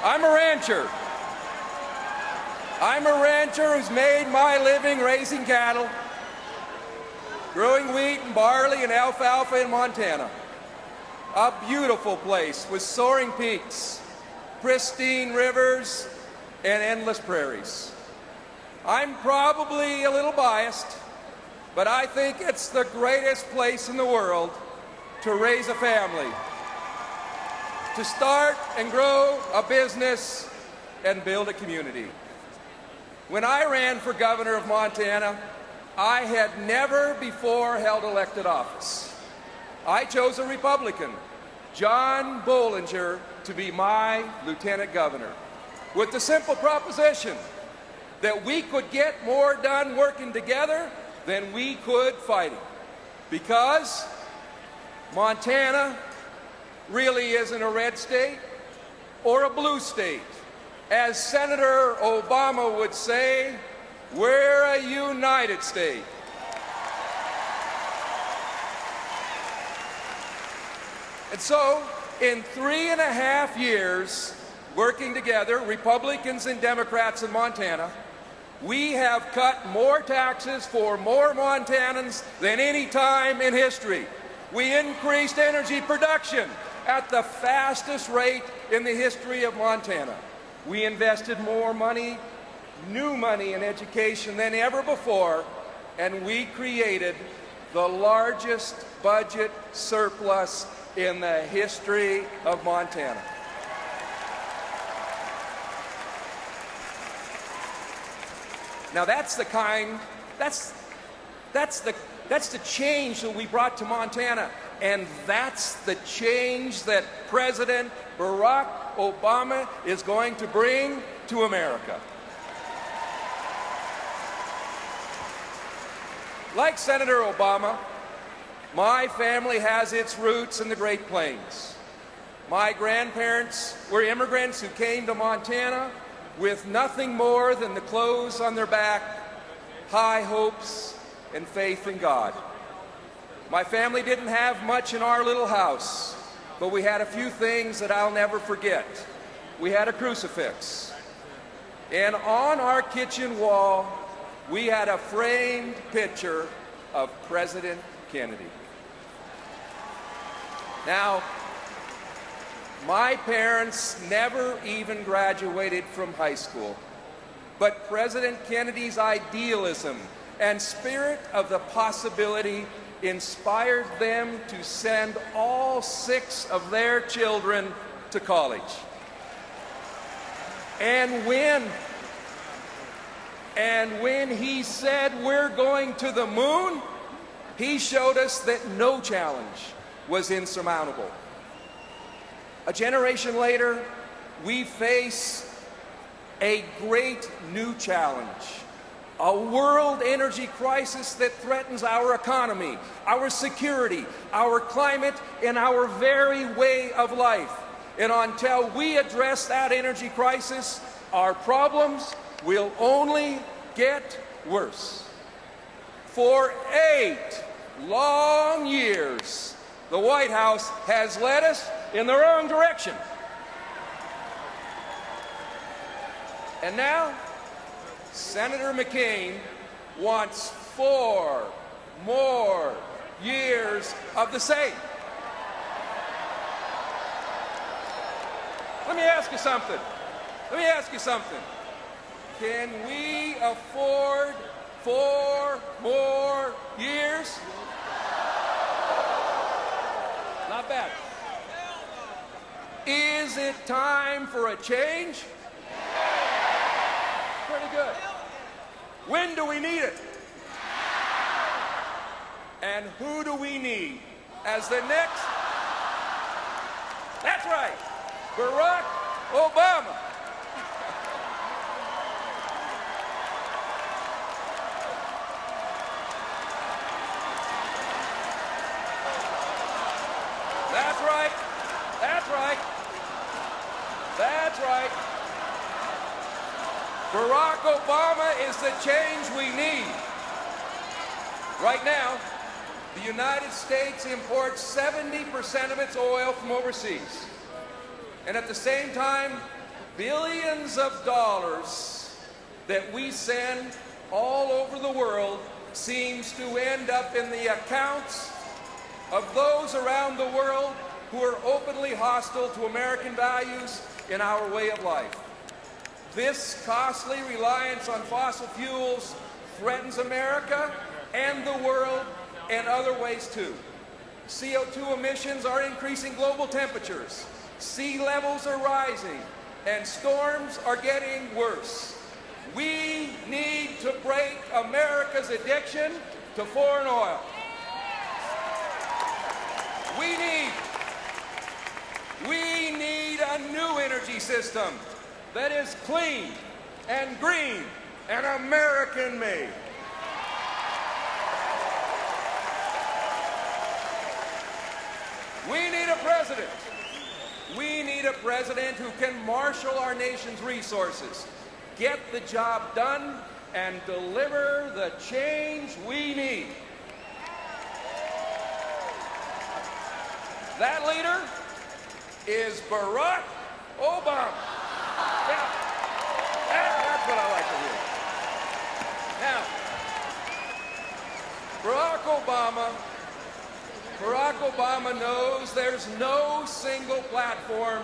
I'm a rancher. I'm a rancher who's made my living raising cattle, growing wheat and barley and alfalfa in Montana. A beautiful place with soaring peaks, pristine rivers, and endless prairies. I'm probably a little biased, but I think it's the greatest place in the world to raise a family, to start and grow a business and build a community. When I ran for governor of Montana, I had never before held elected office. I chose a Republican, John Bollinger, to be my lieutenant governor, with the simple proposition that we could get more done working together than we could fighting. Because Montana really isn't a red state or a blue state. As Senator Obama would say, we're a united state. And so, in 3.5 years working together, Republicans and Democrats in Montana, we have cut more taxes for more Montanans than any time in history. We increased energy production at the fastest rate in the history of Montana. We invested more money, new money in education than ever before, and we created the largest budget surplus in the history of Montana. Now that's the change that we brought to Montana, and that's the change that President Barack Obama is going to bring to America. Like Senator Obama, my family has its roots in the Great Plains. My grandparents were immigrants who came to Montana with nothing more than the clothes on their back, high hopes, and faith in God. My family didn't have much in our little house, but we had a few things that I'll never forget. We had a crucifix, and on our kitchen wall, we had a framed picture of President Kennedy. Now, my parents never even graduated from high school, but President Kennedy's idealism and spirit of the possibility inspired them to send all 6 of their children to college. And when he said we're going to the moon, he showed us that no challenge was insurmountable. A generation later, we face a great new challenge. A world energy crisis that threatens our economy, our security, our climate, and our very way of life. And until we address that energy crisis, our problems will only get worse. For 8 long years, the White House has led us in the wrong direction. And now, Senator McCain wants 4 more years of the same. Let me ask you something. Can we afford 4 more years? Not bad. Is it time for a change? Pretty good. When do we need it? And who do we need as the next? That's right, Barack Obama. That's right. Barack Obama is the change we need. Right now, the United States imports 70% of its oil from overseas. And at the same time, billions of dollars that we send all over the world seems to end up in the accounts of those around the world who are openly hostile to American values and our way of life. This costly reliance on fossil fuels threatens America and the world in other ways too. CO2 emissions are increasing global temperatures, sea levels are rising, and storms are getting worse. We need to break America's addiction to foreign oil. We need a new energy system that is clean and green and American-made. We need a president. We need a president who can marshal our nation's resources, get the job done, and deliver the change we need. That leader is Barack Obama. Yeah, that's what I like to hear. Now, Barack Obama knows there's no single platform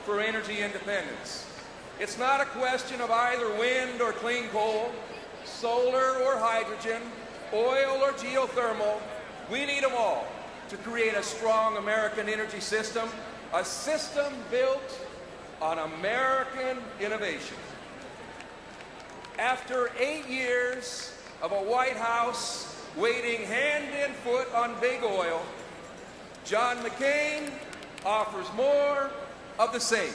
for energy independence. It's not a question of either wind or clean coal, solar or hydrogen, oil or geothermal. We need them all to create a strong American energy system, a system built on American innovation. After 8 years of a White House waiting hand and foot on big oil, John McCain offers more of the same.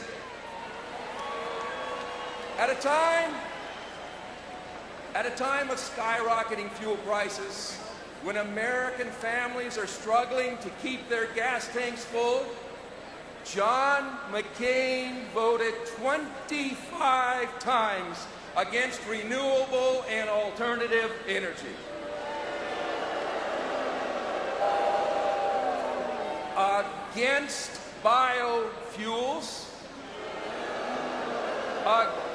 At a time of skyrocketing fuel prices, when American families are struggling to keep their gas tanks full, John McCain voted 25 times against renewable and alternative energy. Against biofuels,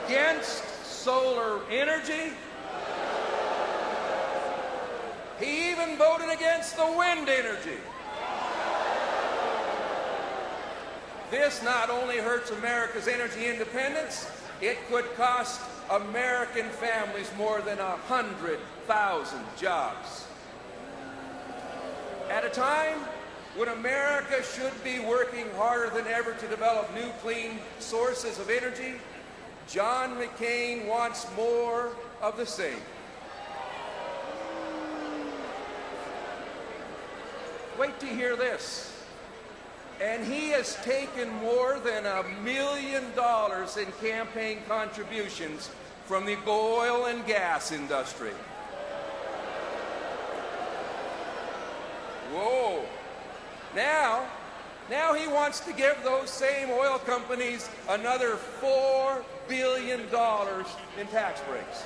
against solar energy. He even voted against the wind energy. This not only hurts America's energy independence, it could cost American families more than 100,000 jobs. At a time when America should be working harder than ever to develop new clean sources of energy, John McCain wants more of the same. Wait to hear this. And he has taken more than $1 million in campaign contributions from the oil and gas industry. Whoa. Now he wants to give those same oil companies another $4 billion in tax breaks.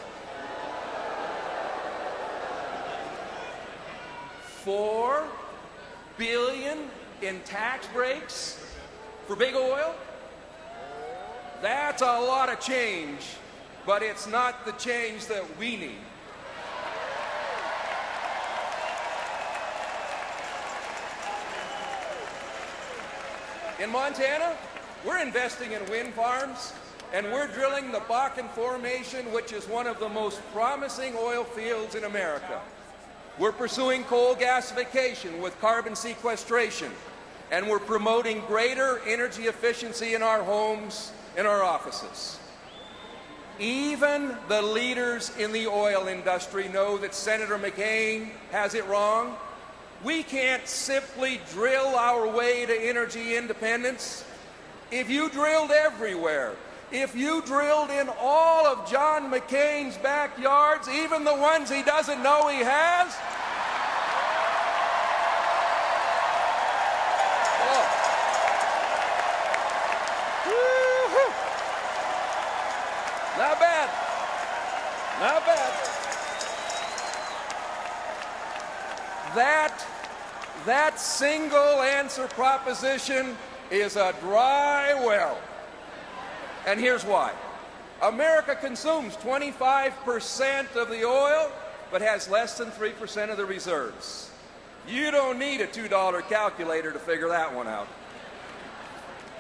$4 billion in tax breaks for big oil? That's a lot of change, but it's not the change that we need. In Montana, we're investing in wind farms, and we're drilling the Bakken Formation, which is one of the most promising oil fields in America. We're pursuing coal gasification with carbon sequestration, and we're promoting greater energy efficiency in our homes and our offices. Even the leaders in the oil industry know that Senator McCain has it wrong. We can't simply drill our way to energy independence. If you drilled everywhere, if you drilled in all of John McCain's backyards, even the ones he doesn't know he has, not bad, not bad. That single answer proposition is a dry well. And here's why. America consumes 25% of the oil, but has less than 3% of the reserves. You don't need a $2 calculator to figure that one out.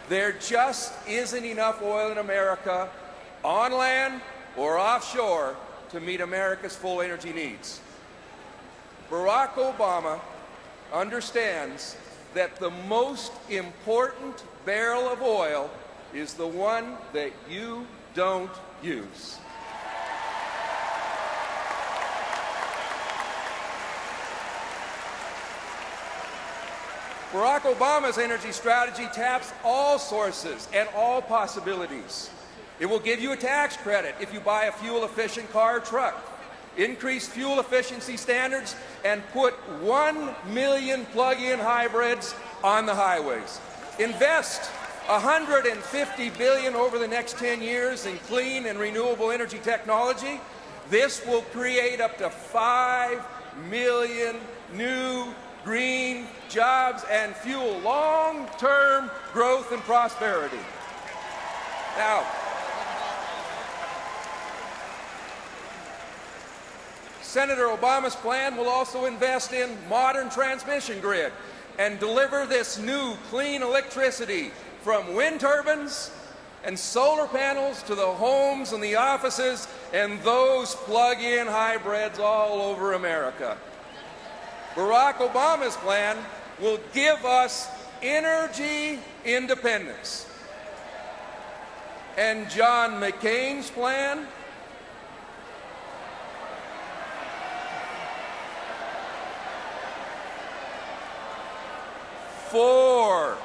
There just isn't enough oil in America, on land or offshore, to meet America's full energy needs. Barack Obama understands that the most important barrel of oil is the one that you don't use. Barack Obama's energy strategy taps all sources and all possibilities. It will give you a tax credit if you buy a fuel-efficient car or truck, increase fuel efficiency standards, and put 1 million plug-in hybrids on the highways. Invest $150 billion over the next 10 years in clean and renewable energy technology. This will create up to 5 million new green jobs and fuel long-term growth and prosperity. Now, Senator Obama's plan will also invest in modern transmission grid and deliver this new clean electricity from wind turbines and solar panels to the homes and the offices and those plug-in hybrids all over America. Barack Obama's plan will give us energy independence. And John McCain's plan four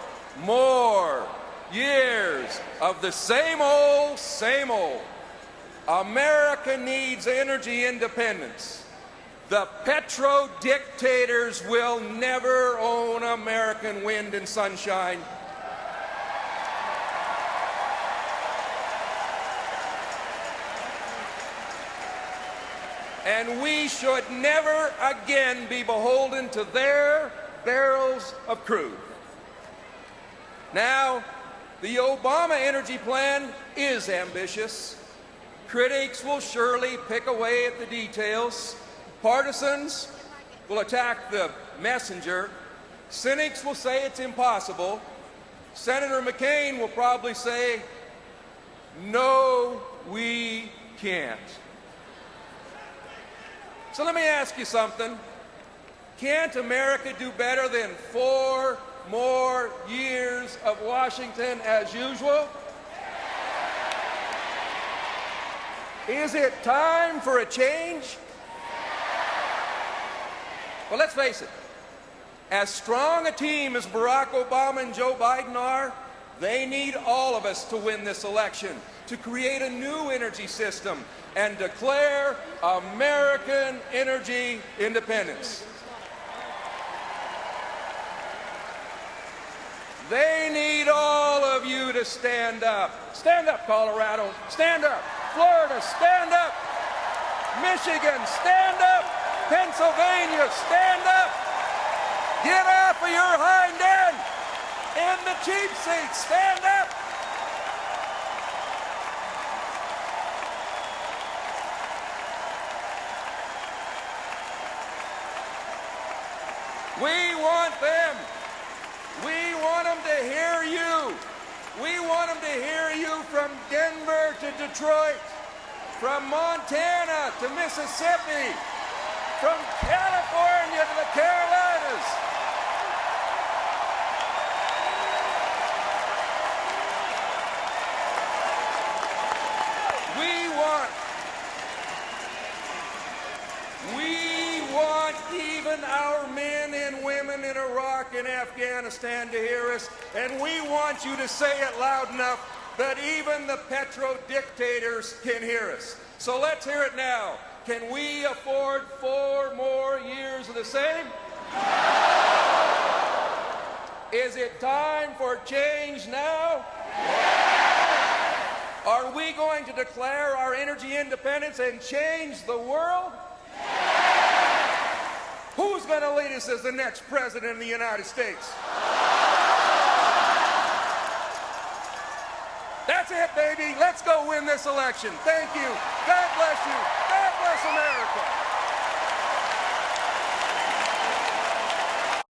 more years of the same old, same old. America needs energy independence. The Petro-Dictators will never own American wind and sunshine. And we should never again be beholden to their barrels of crude. Now, the Obama energy plan is ambitious. Critics will surely pick away at the details. Partisans will attack the messenger. Cynics will say it's impossible. Senator McCain will probably say, no, we can't. So let me ask you something. Can't America do better than 4 more years of Washington as usual? Is it time for a change? Well, let's face it. As strong a team as Barack Obama and Joe Biden are, they need all of us to win this election, to create a new energy system and declare American energy independence. They need all of you to stand up. Stand up, Colorado. Stand up. Florida, stand up. Michigan, stand up. Pennsylvania, stand up. Get off of your hind end. In the cheap seat, stand up. We want them. We want them to hear you. We want them to hear you from Denver to Detroit, from Montana to Mississippi, from California to the Carolinas. We want even our men and women in Iraq and Afghanistan to hear us, and we want you to say it loud enough that even the Petro-Dictators can hear us. So let's hear it now. Can we afford 4 more years of the same? Is it time for change now? Are we going to declare our energy independence and change the world? Who's going to lead us as the next president of the United States? That's it, baby. Let's go win this election. Thank you. God bless you.